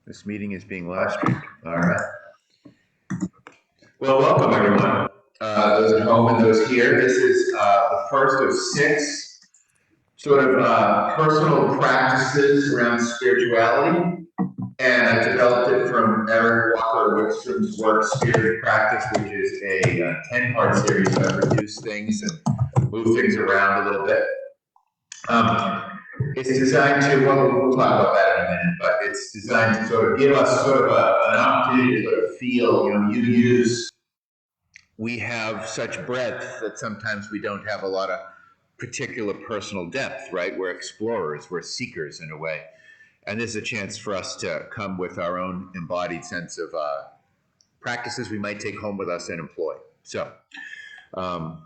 This meeting is being live streamed. All right. Well, welcome everyone. Those at home and those here. This is the first of 6 sort of personal practices around spirituality. And I developed it from Eric Walker Wickstrom's work, Spirit Practice, which is a 10-part series that reduce things and move things around a little bit. It's designed to, well, we'll talk about that in a minute, but it's designed to sort of give us sort of an opportunity to sort of feel, we have such breadth that sometimes we don't have a lot of particular personal depth, right? We're explorers, we're seekers in a way. And this is a chance for us to come with our own embodied sense of practices we might take home with us and employ. So I'm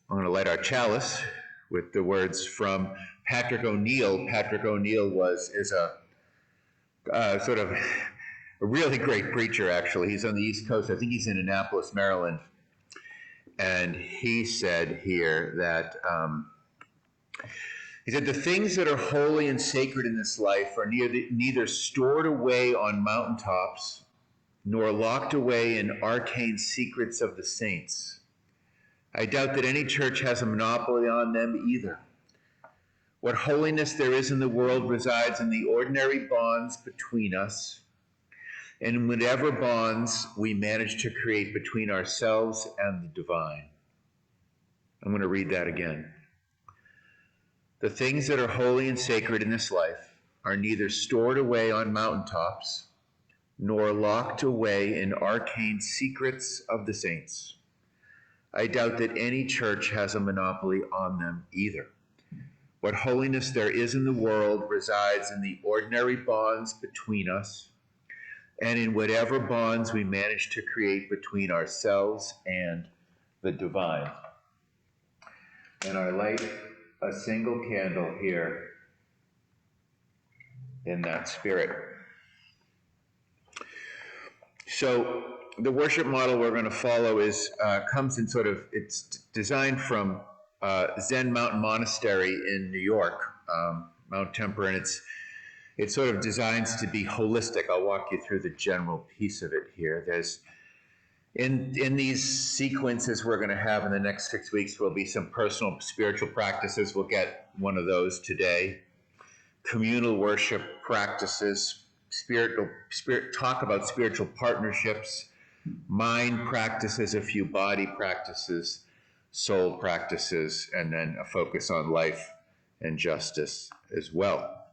going to light our chalice with the words from Patrick O'Neill. Patrick O'Neill is a sort of a really great preacher, actually. He's on the East Coast. I think he's in Annapolis, Maryland. And he said here that, he said, the things that are holy and sacred in this life are neither stored away on mountaintops nor locked away in arcane secrets of the saints. I doubt that any church has a monopoly on them either. What holiness there is in the world resides in the ordinary bonds between us, and in whatever bonds we manage to create between ourselves and the divine. I'm going to read that again. The things that are holy and sacred in this life are neither stored away on mountaintops nor locked away in arcane secrets of the saints. I doubt that any church has a monopoly on them either. What holiness there is in the world resides in the ordinary bonds between us, and in whatever bonds we manage to create between ourselves and the divine. And I light a single candle here in that spirit. So the worship model we're going to follow comes in sort of, it's designed from Zen Mountain Monastery in New York, Mount Temper, and it sort of designs to be holistic. I'll walk you through the general piece of it here. There's in these sequences we're going to have in the next 6 weeks will be some personal spiritual practices. We'll get one of those today. Communal worship practices, talk about spiritual partnerships, mind practices, a few body practices, soul practices, and then a focus on life and justice as well.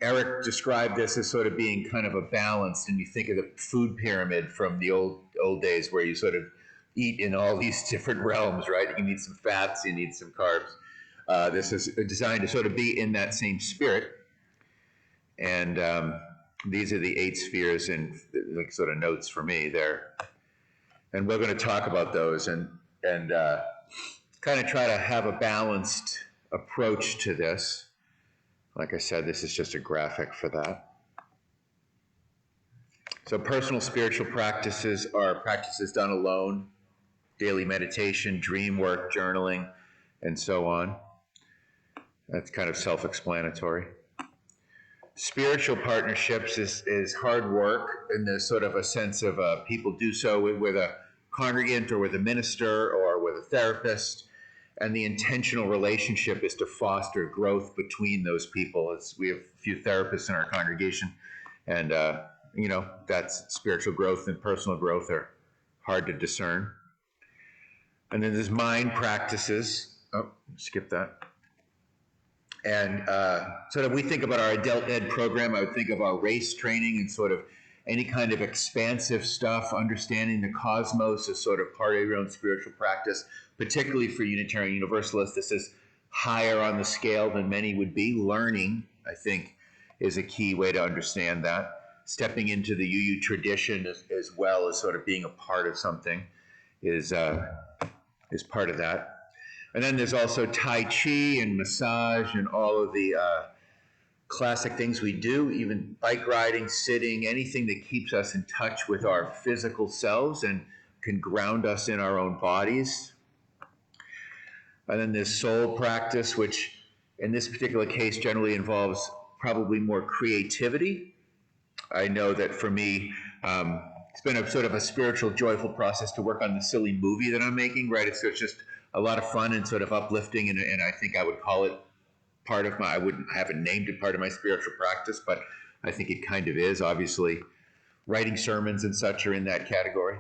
Eric described this as sort of being kind of a balance, and you think of the food pyramid from the old days where you sort of eat in all these different realms, right? You need some fats, you need some carbs. This is designed to sort of be in that same spirit. And these are the 8 spheres and like sort of notes for me there. And we're going to talk about those and kind of try to have a balanced approach to this. Like I said, this is just a graphic for that. So personal spiritual practices are practices done alone, daily meditation, dream work, journaling, and so on. That's kind of self-explanatory. Spiritual partnerships is hard work, and there's sort of a sense of people do so with a congregant or with a minister or with a therapist. And the intentional relationship is to foster growth between those people. We have a few therapists in our congregation, and that's spiritual growth and personal growth are hard to discern. And then there's mind practices. Oh, skip that. And sort of we think about our adult ed program, I would think of our race training and sort of any kind of expansive stuff, understanding the cosmos is sort of part of your own spiritual practice, particularly for Unitarian Universalists. This is higher on the scale than many would be. Learning, I think, is a key way to understand that. Stepping into the UU tradition as well as sort of being a part of something is part of that. And then there's also Tai Chi and massage and all of the classic things we do, even bike riding, sitting, anything that keeps us in touch with our physical selves and can ground us in our own bodies. And then there's soul practice, which in this particular case generally involves probably more creativity. I know that for me, it's been a sort of a spiritual, joyful process to work on the silly movie that I'm making, right? It's just a lot of fun and sort of uplifting, and I think I would call it part of I haven't named it part of my spiritual practice, but I think it kind of is. Obviously, writing sermons and such are in that category.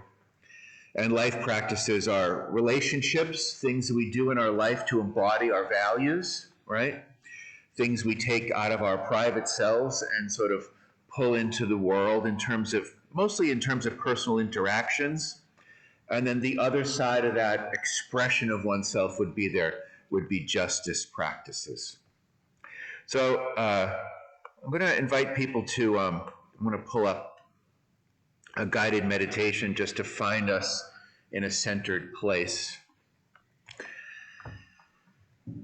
And life practices are relationships, things that we do in our life to embody our values, right? Things we take out of our private selves and sort of pull into the world mostly in terms of personal interactions. And then the other side of that expression of oneself would be justice practices. So I'm going to invite people to, I'm going to pull up a guided meditation just to find us in a centered place.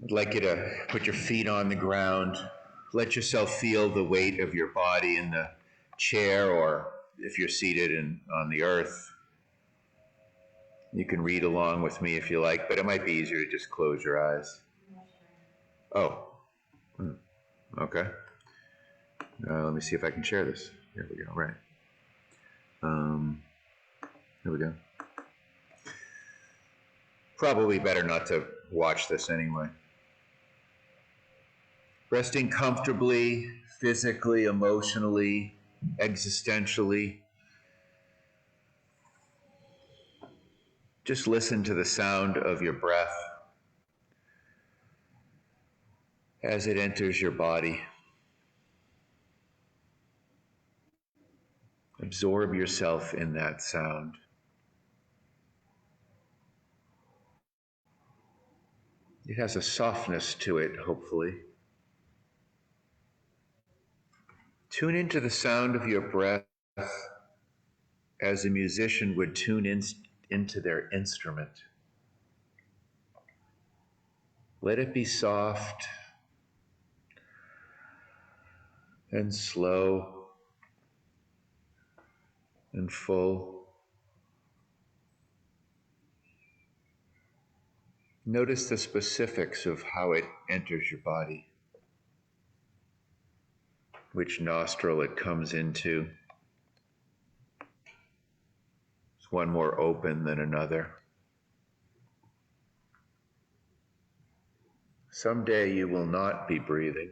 I'd like you to put your feet on the ground. Let yourself feel the weight of your body in the chair, or if you're seated on the earth. You can read along with me if you like, but it might be easier to just close your eyes. Oh, okay. Let me see if I can share this. Here we go, right. Here we go. Probably better not to watch this anyway. Resting comfortably, physically, emotionally, existentially. Just listen to the sound of your breath as it enters your body. Absorb yourself in that sound. It has a softness to it, hopefully. Tune into the sound of your breath as a musician would tune into their instrument. Let it be soft and slow and full. Notice the specifics of how it enters your body, which nostril it comes into. Is one more open than another? Someday you will not be breathing.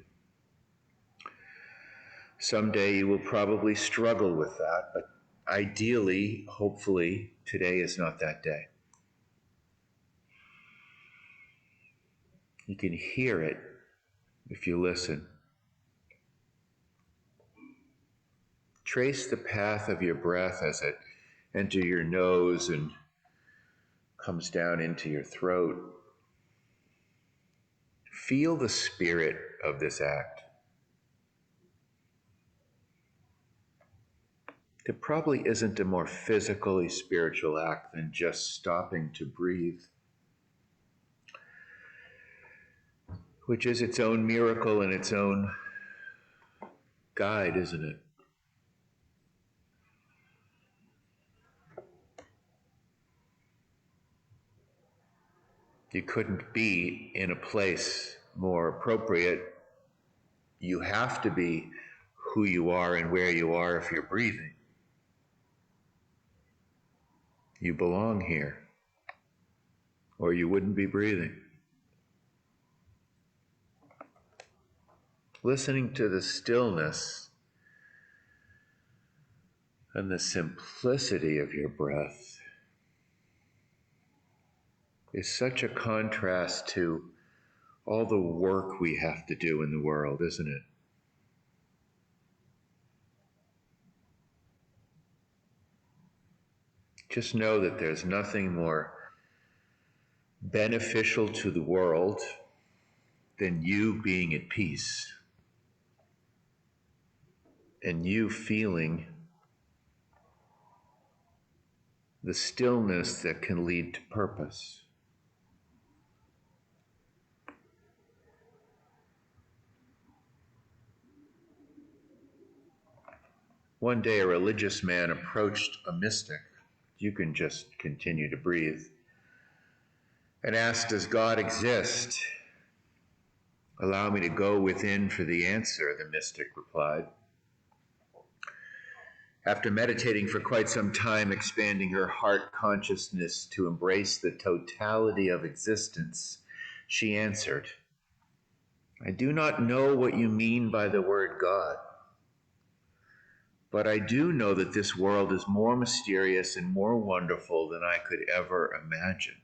Someday you will probably struggle with that, but ideally, hopefully, today is not that day. You can hear it if you listen. Trace the path of your breath as it enters your nose and comes down into your throat. Feel the spirit of this act. There probably isn't a more physically spiritual act than just stopping to breathe, which is its own miracle and its own guide, isn't it? You couldn't be in a place more appropriate. You have to be who you are and where you are if you're breathing. You belong here, or you wouldn't be breathing. Listening to the stillness and the simplicity of your breath is such a contrast to all the work we have to do in the world, isn't it? Just know that there's nothing more beneficial to the world than you being at peace and you feeling the stillness that can lead to purpose. One day a religious man approached a mystic, you can just continue to breathe, and asked, "Does God exist?" Allow me to go within for the answer, the mystic replied. After meditating for quite some time, expanding her heart consciousness to embrace the totality of existence, she answered, I do not know what you mean by the word God, but I do know that this world is more mysterious and more wonderful than I could ever imagine.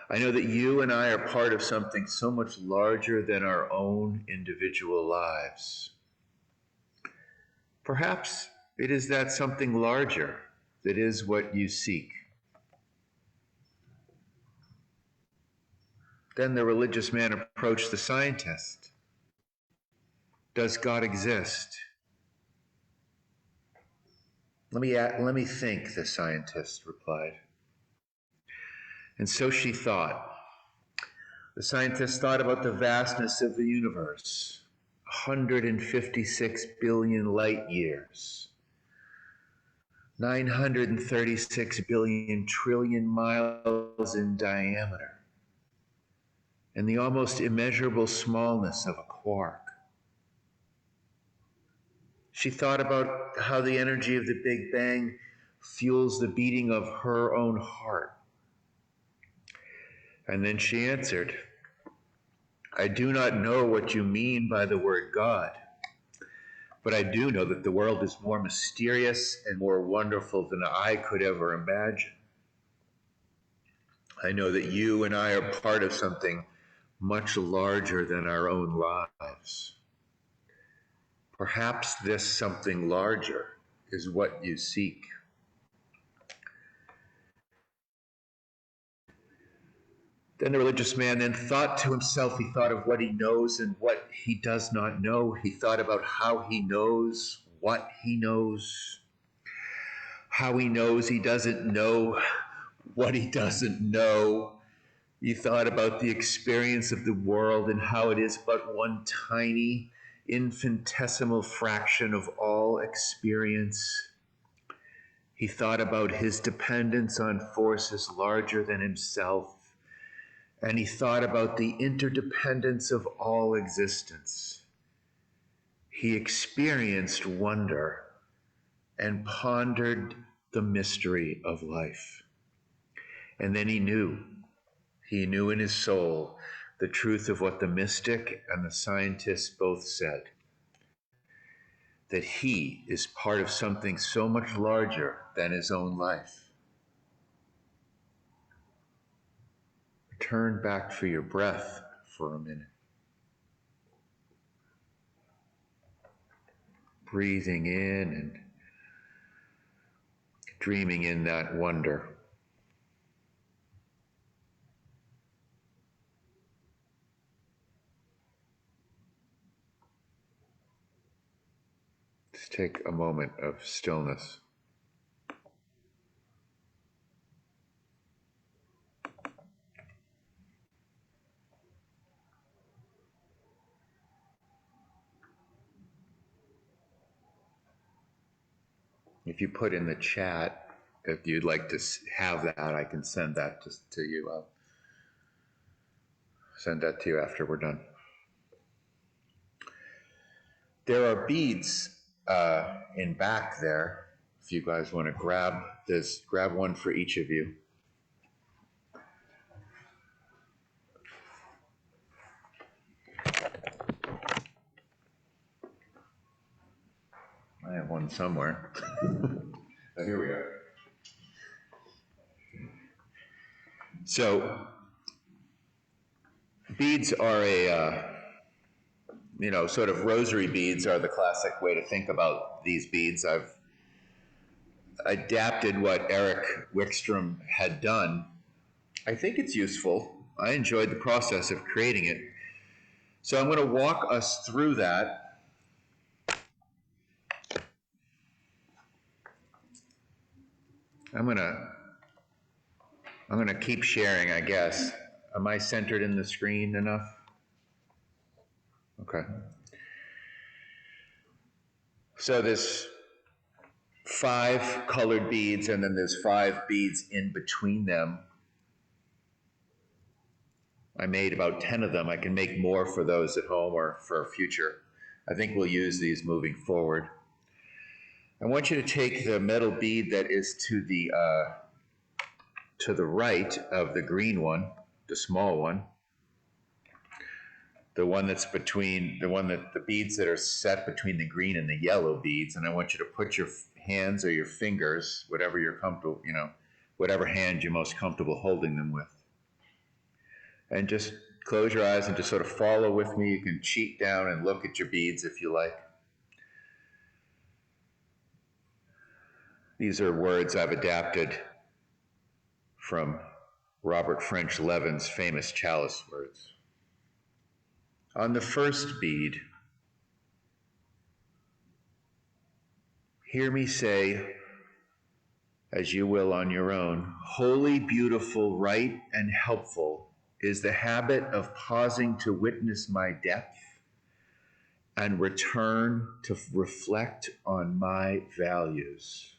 I know that you and I are part of something so much larger than our own individual lives. Perhaps it is that something larger that is what you seek. Then the religious man approached the scientist. Does God exist? Let me think, the scientist replied. And so she thought. The scientist thought about the vastness of the universe, 156 billion light years, 936 billion trillion miles in diameter, and the almost immeasurable smallness of a quark. She thought about how the energy of the Big Bang fuels the beating of her own heart. And then she answered, I do not know what you mean by the word God, but I do know that the world is more mysterious and more wonderful than I could ever imagine. I know that you and I are part of something much larger than our own lives. Perhaps this something larger is what you seek. Then the religious man then thought to himself, he thought of what he knows and what he does not know. He thought about how he knows what he knows, how he knows he doesn't know what he doesn't know. He thought about the experience of the world and how it is but one tiny, infinitesimal fraction of all experience. He thought about his dependence on forces larger than himself, and he thought about the interdependence of all existence. He experienced wonder and pondered the mystery of life. And then he knew in his soul the truth of what the mystic and the scientist both said, that he is part of something so much larger than his own life. Turn back for your breath for a minute. Breathing in and dreaming in that wonder. Just take a moment of stillness. If you put in the chat, if you'd like to have that, I can send that to you. I'll send that to you after we're done. There are beads in back there. If you guys want to grab this, grab one for each of you. I have one somewhere. Oh, here we are. So, beads are sort of rosary beads are the classic way to think about these beads. I've adapted what Eric Wickstrom had done. I think it's useful. I enjoyed the process of creating it. So I'm going to walk us through that. I'm gonna keep sharing, I guess. Am I centered in the screen enough? Okay. So there's 5 colored beads, and then there's 5 beads in between them. I made about 10 of them. I can make more for those at home or for future. I think we'll use these moving forward. I want you to take the metal bead that is to the right of the green one, the small one, the one that's between, the beads that are set between the green and the yellow beads, and I want you to put your hands or your fingers, whatever you're comfortable, whatever hand you're most comfortable holding them with. And just close your eyes and just sort of follow with me. You can cheat down and look at your beads if you like. These are words I've adapted from Robert French Levin's famous chalice words. On the first bead, hear me say, as you will on your own, holy, beautiful, right, and helpful is the habit of pausing to witness my depth and return to reflect on my values.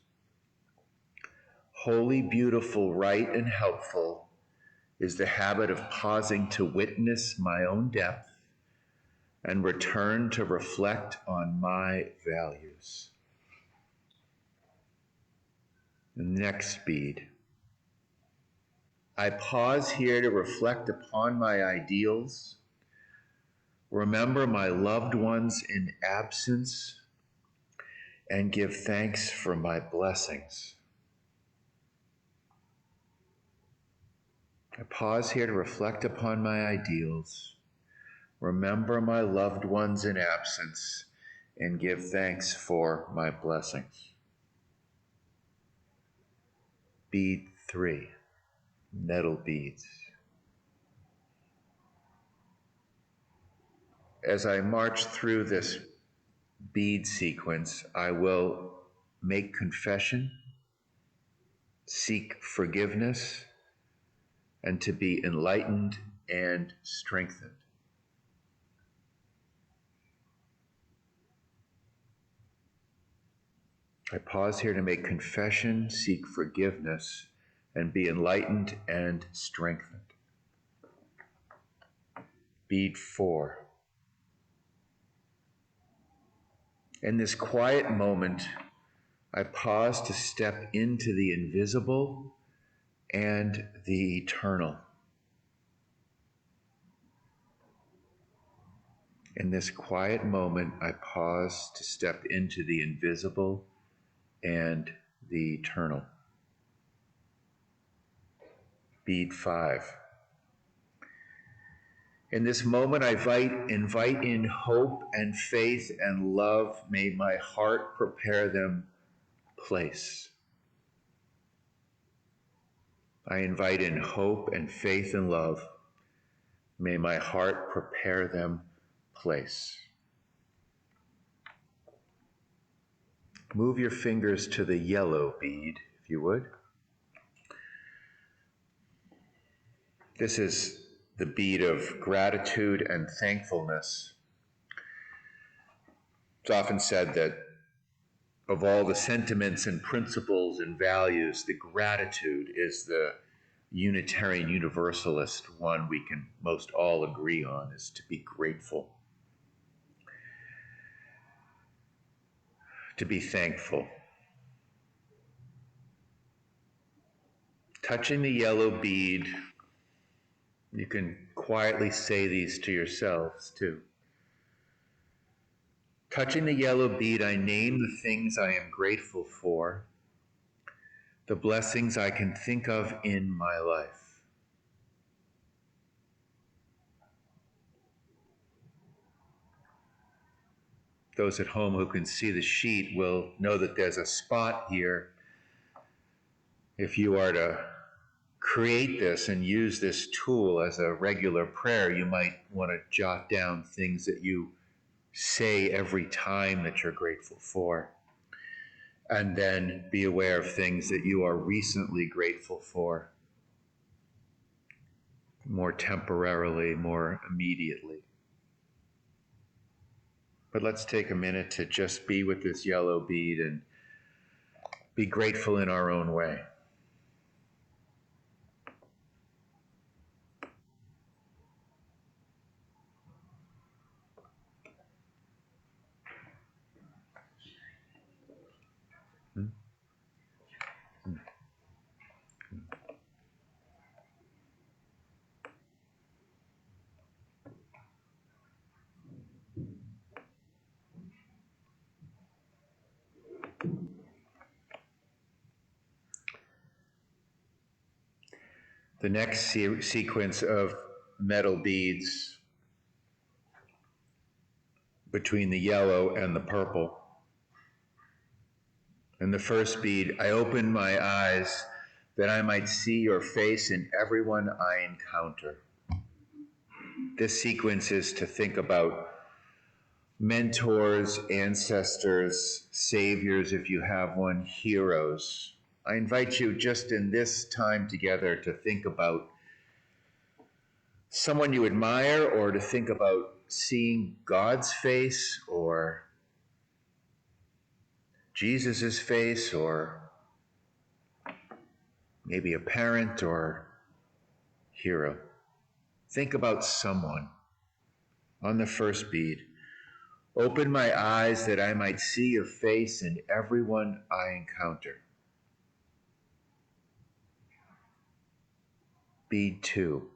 Holy, beautiful, right, and helpful is the habit of pausing to witness my own depth and return to reflect on my values. The next bead. I pause here to reflect upon my ideals, remember my loved ones in absence, and give thanks for my blessings. I pause here to reflect upon my ideals, remember my loved ones in absence, and give thanks for my blessings. Bead 3, metal beads. As I march through this bead sequence, I will make confession, seek forgiveness, and to be enlightened and strengthened. I pause here to make confession, seek forgiveness, and be enlightened and strengthened. Bead 4. In this quiet moment, I pause to step into the invisible and the eternal. In this quiet moment, I pause to step into the invisible and the eternal. Bead 5. In this moment, I invite in hope and faith and love. May my heart prepare them place. I invite in hope and faith and love. May my heart prepare them place. Move your fingers to the yellow bead, if you would. This is the bead of gratitude and thankfulness. It's often said that of all the sentiments and principles and values, the gratitude is the Unitarian Universalist one we can most all agree on, is to be grateful, to be thankful. Touching the yellow bead, you can quietly say these to yourselves too. Touching the yellow bead, I name the things I am grateful for, the blessings I can think of in my life. Those at home who can see the sheet will know that there's a spot here. If you are to create this and use this tool as a regular prayer, you might want to jot down things that you say every time that you're grateful for. And then be aware of things that you are recently grateful for, more temporarily, more immediately. But let's take a minute to just be with this yellow bead and be grateful in our own way. The next sequence of metal beads between the yellow and the purple. In the first bead, I open my eyes that I might see your face in everyone I encounter. This sequence is to think about mentors, ancestors, saviors, if you have one, heroes. I invite you just in this time together to think about someone you admire, or to think about seeing God's face or Jesus's face, or maybe a parent or hero. Think about someone. On the first bead, open my eyes that I might see your face in everyone I encounter. Bead 2,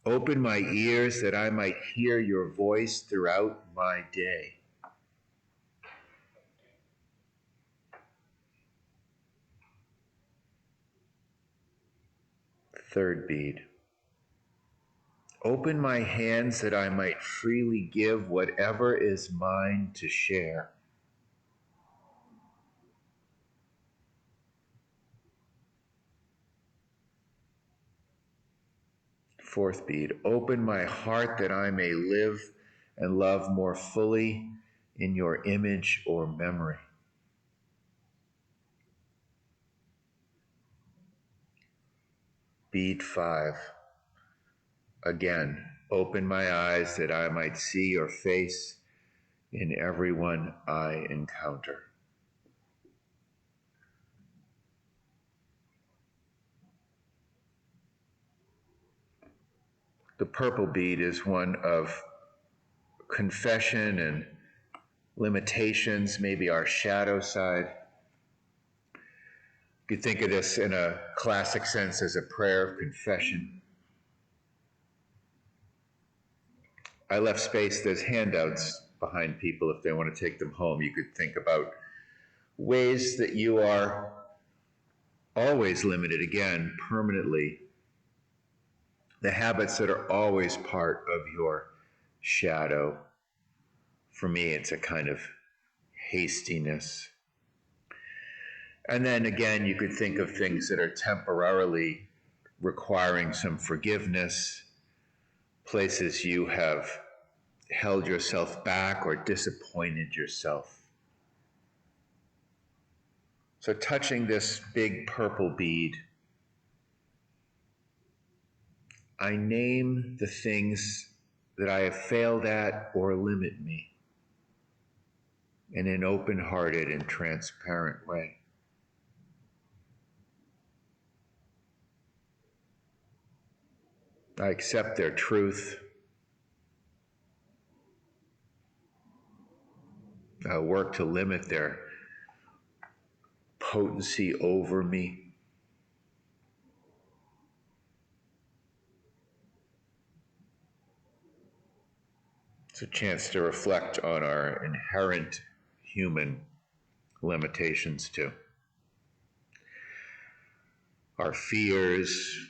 open my ears that I might hear your voice throughout my day. Third bead, open my hands that I might freely give whatever is mine to share. Fourth bead, open my heart that I may live and love more fully in your image or memory. Bead 5, again, open my eyes that I might see your face in everyone I encounter. The purple bead is one of confession and limitations, maybe our shadow side. You could think of this in a classic sense as a prayer of confession. I left space, there's handouts behind people if they want to take them home. You could think about ways that you are always limited, again, permanently. The habits that are always part of your shadow. For me, it's a kind of hastiness. And then again, you could think of things that are temporarily requiring some forgiveness, places you have held yourself back or disappointed yourself. So touching this big purple bead, I name the things that I have failed at or limit me in an open-hearted and transparent way. I accept their truth. I work to limit their potency over me. It's a chance to reflect on our inherent human limitations too. Our fears,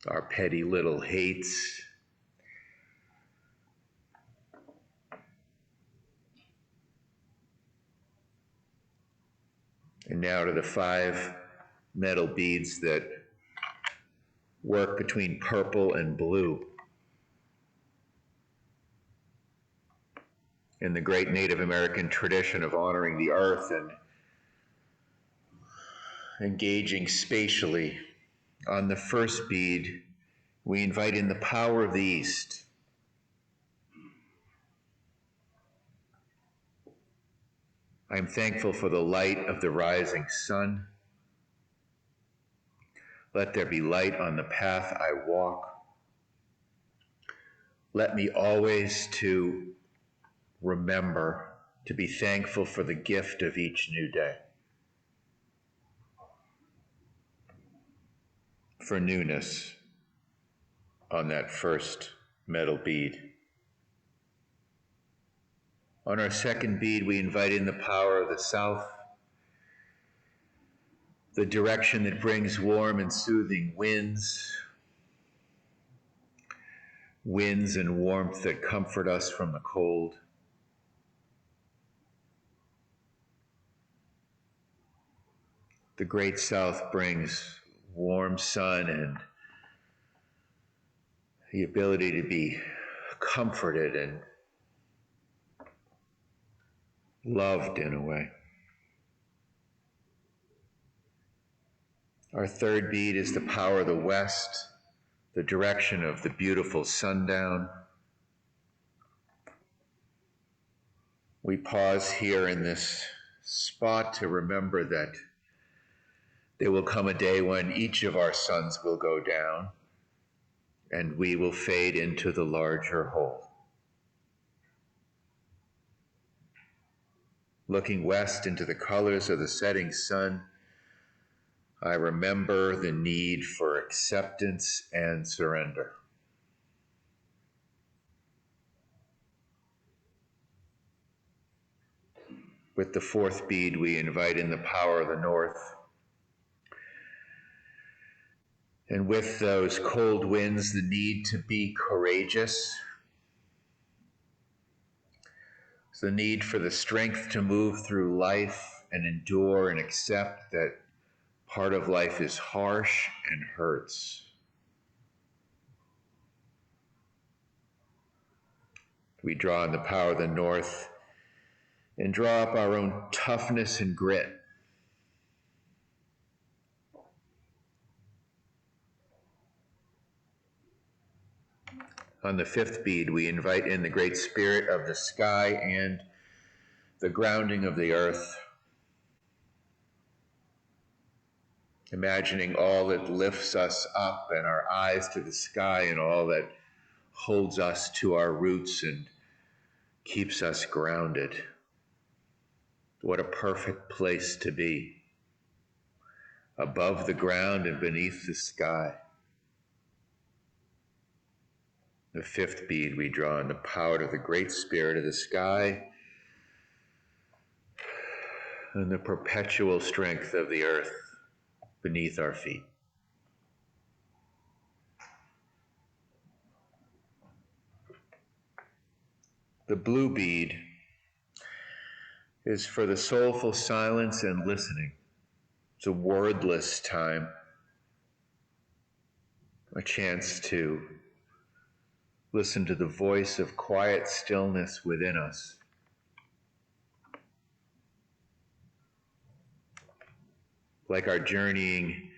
our petty little hates, and now to the 5 metal beads that work between purple and blue. In the great Native American tradition of honoring the earth and engaging spatially, on the first bead, we invite in the power of the East. I am thankful for the light of the rising sun. Let there be light on the path I walk. Let me always to remember to be thankful for the gift of each new day. For newness on that first metal bead. On our second bead, we invite in the power of the South. the direction that brings warm and soothing winds, winds and warmth that comfort us from the cold. The great south brings warm sun and the ability to be comforted and loved in a way. Our third beat is the power of the west, the direction of the beautiful sundown. We pause here in this spot to remember that there will come a day when each of our suns will go down and we will fade into the larger whole. Looking west into the colors of the setting sun, I remember the need for acceptance and surrender. With the fourth bead, we invite in the power of the north. And with those cold winds, the need to be courageous, the need for the strength to move through life and endure and accept that part of life is harsh and hurts. We draw in the power of the north and draw up our own toughness and grit. On the fifth bead, we invite in the great spirit of the sky and the grounding of the earth, imagining all that lifts us up and our eyes to the sky and all that holds us to our roots and keeps us grounded. What a perfect place to be, above the ground and beneath the sky. The fifth bead we draw in the power of the great spirit of the sky and the perpetual strength of the earth beneath our feet. The blue bead is for the soulful silence and listening. It's a wordless time, a chance to listen to the voice of quiet stillness within us. Like our journeying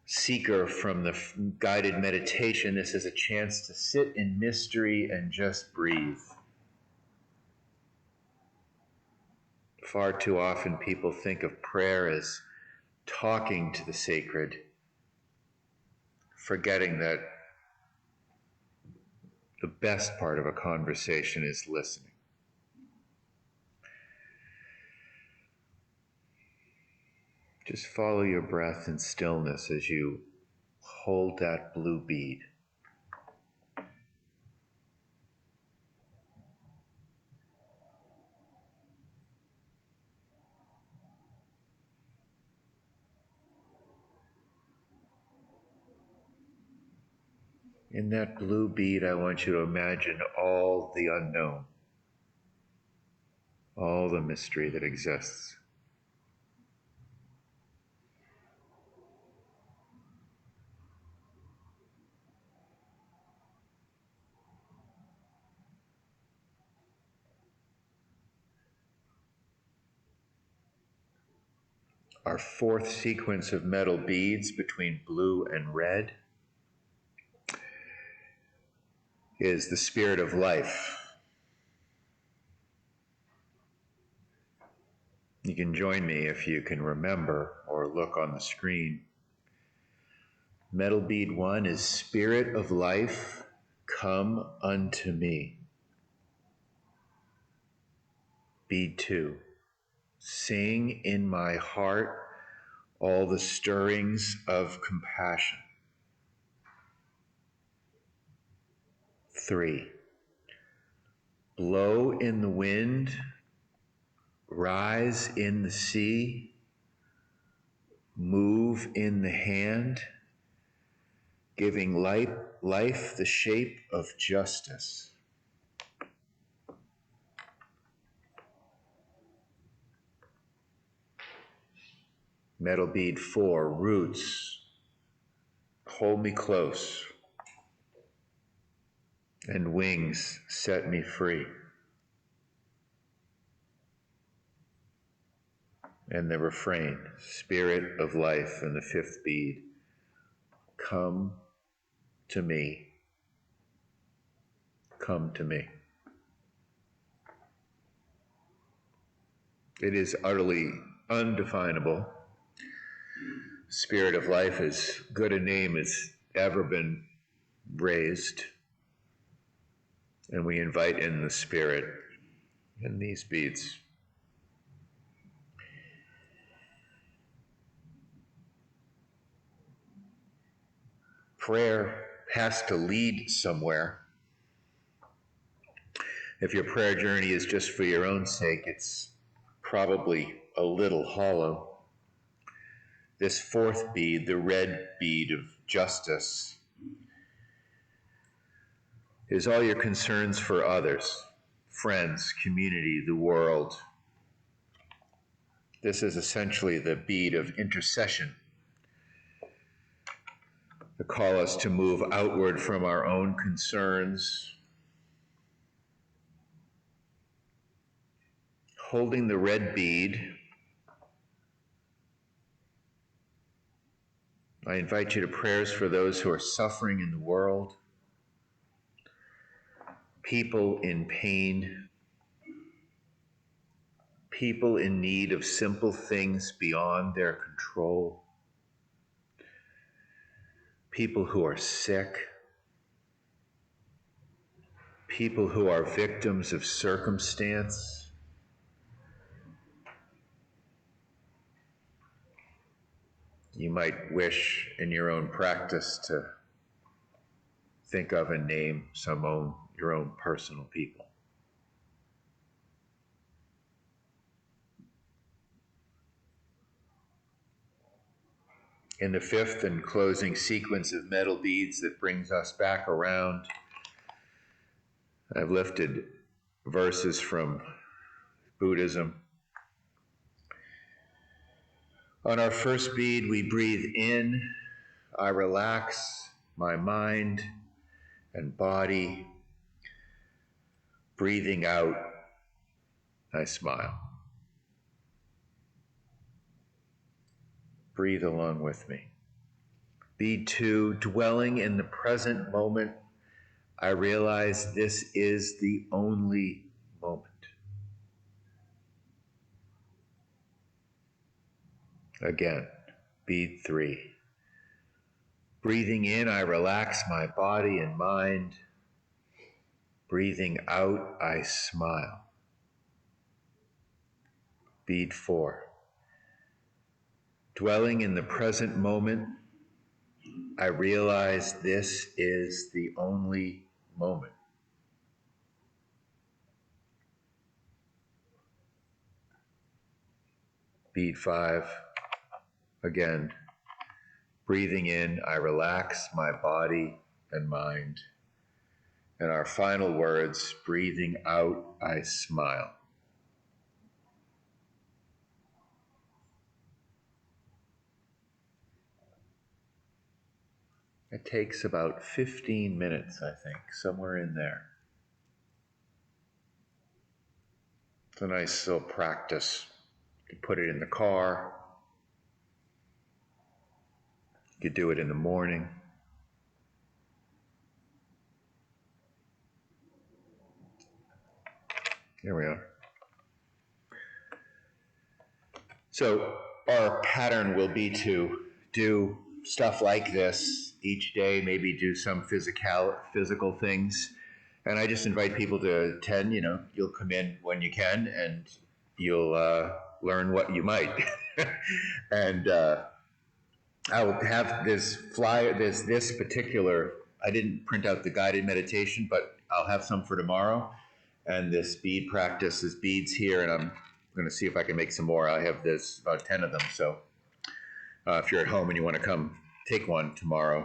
seeker from the guided meditation, this is a chance to sit in mystery and just breathe. Far too often people think of prayer as talking to the sacred, forgetting that the best part of a conversation is listening. Just follow your breath in stillness as you hold that blue bead. In that blue bead, I want you to imagine all the unknown, all the mystery that exists. Our fourth sequence of metal beads between blue and red is the spirit of life. You can join me if you can remember or look on the screen. Metal bead 1 is spirit of life, come unto me. Bead 2, sing in my heart all the stirrings of compassion. 3, blow in the wind, rise in the sea, move in the hand, giving life the shape of justice. Metal bead 4, roots, hold me close, and wings set me free. And the refrain, spirit of life, and the 5th bead, come to me, come to me. It is utterly undefinable. Spirit of life, as good a name as ever been raised. And we invite in the spirit in these beads. Prayer has to lead somewhere. If your prayer journey is just for your own sake, it's probably a little hollow. This 4th bead, the red bead of justice, is all your concerns for others, friends, community, the world. This is essentially the bead of intercession, to call us to move outward from our own concerns. Holding the red bead, I invite you to prayers for those who are suffering in the world, people in pain, people in need of simple things beyond their control, people who are sick, people who are victims of circumstance. You might wish in your own practice to think of and name your own personal people. In the 5th and closing sequence of metal beads that brings us back around, I've lifted verses from Buddhism. On our 1st bead, we breathe in, I relax my mind and body. Breathing out, I smile. Breathe along with me. Bead 2, dwelling in the present moment, I realize this is the only moment. Again, bead 3. Breathing in, I relax my body and mind. Breathing out, I smile. Bead 4. Dwelling in the present moment, I realize this is the only moment. Bead 5. Again, breathing in, I relax my body and mind. And our final words, breathing out, I smile. It takes about 15 minutes, I think, somewhere in there. It's a nice little practice. You can put it in the car. You could do it in the morning. Here we are. So our pattern will be to do stuff like this each day, maybe do some physical things. And I just invite people to attend. You'll come in when you can and you'll learn what you might. And I will have this flyer, this particular, I didn't print out the guided meditation, but I'll have some for tomorrow. And this bead practice is beads here, and I'm going to see if I can make some more. I have about 10 of them, so If you're at home and you want to come take one tomorrow,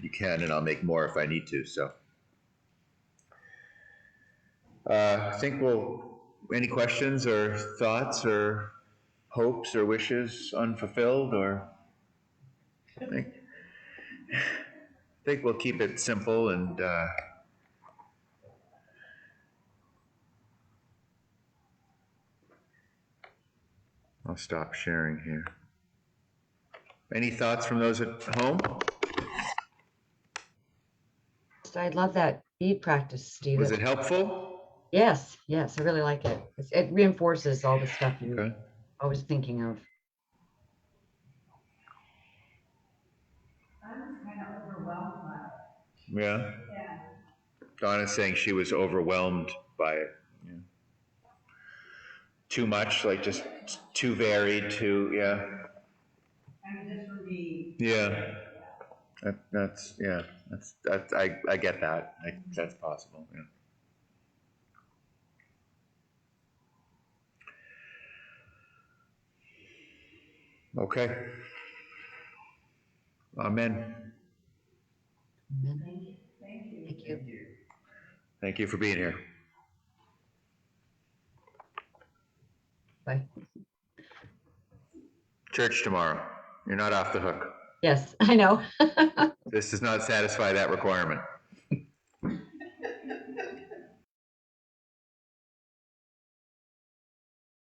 you can, and I'll make more if I need to. So I think any questions or thoughts or hopes or wishes unfulfilled, or I think we'll keep it simple and I'll stop sharing here. Any thoughts from those at home? I love that bead practice, Steve. Was it helpful? Yes, yes, I really like it. It reinforces all the stuff you're Okay. always thinking of. I was kind of overwhelmed by it. Yeah. Yeah. Donna's saying she was overwhelmed by it. Yeah. Too much, like just too varied, yeah. I mean, just for me. Yeah. I get that. That's possible. Yeah. Okay. Amen. Amen. Thank you. Thank you. Thank you. Thank you for being here. Bye. Church tomorrow. You're not off the hook. Yes, I know. This does not satisfy that requirement.